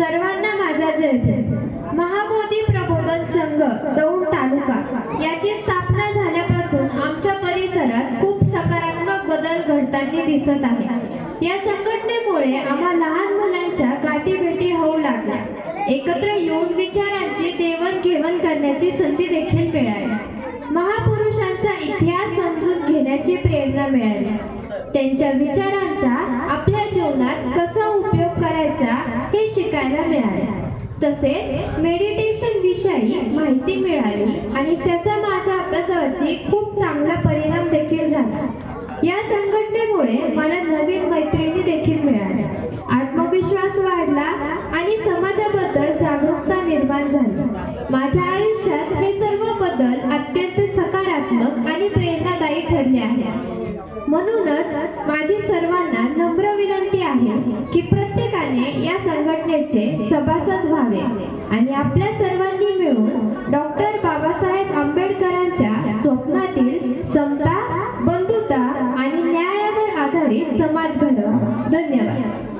सर्वांना माझा जय भीम। महाबोधी प्रबोधन संघ दौंड तालुका याची स्थापना झाल्यापासून आमच्या परिसरात खूप सकारात्मक बदल घडताना दिसत आहे। या संघटनेमुळे आम्हा लहान मुलांच्या गाठीभेटी होऊ लागल्या, एकत्र येऊन विचारांची देवाणघेवाण करण्याची संधी देखील मिळाली। महापुरुषांचा इतिहास समजून घेण्याची प्रेरणा मिळाली, त्यांच्या विचारांचा आपल्या जीवनात कसा उपयोग करायचा हे शिकायला मिळाले। तसेच मेडिटेशन विषयी माहिती मिळाली आणि त्याचा माझ्या अभ्यासावरती खूप चांगला परिणाम देखील झाला। या संघटनेमुळे मला नवीन मैत्रिणी देखील मिळाल्या, आत्मविश्वास वाढला आणि समाजाबद्दल जागरूकता निर्माण झाली। माझ्या आयुष्यात हे सर्व बदल अत्यंत सकारात्मक आणि प्रेरणादायी ठरले आहेत। म्हणूनच माझी सर्वांना नम्र विनंती आहे की प्रत्येकाने या संघटनेचे सभासद व्हावे आणि आपल्या सर्वांनी मिळून डॉक्टर बाबासाहेब आंबेडकरांच्या स्वप्नातील समता, बंधुता आणि न्यायावर आधारित समाज घडवा। धन्यवाद।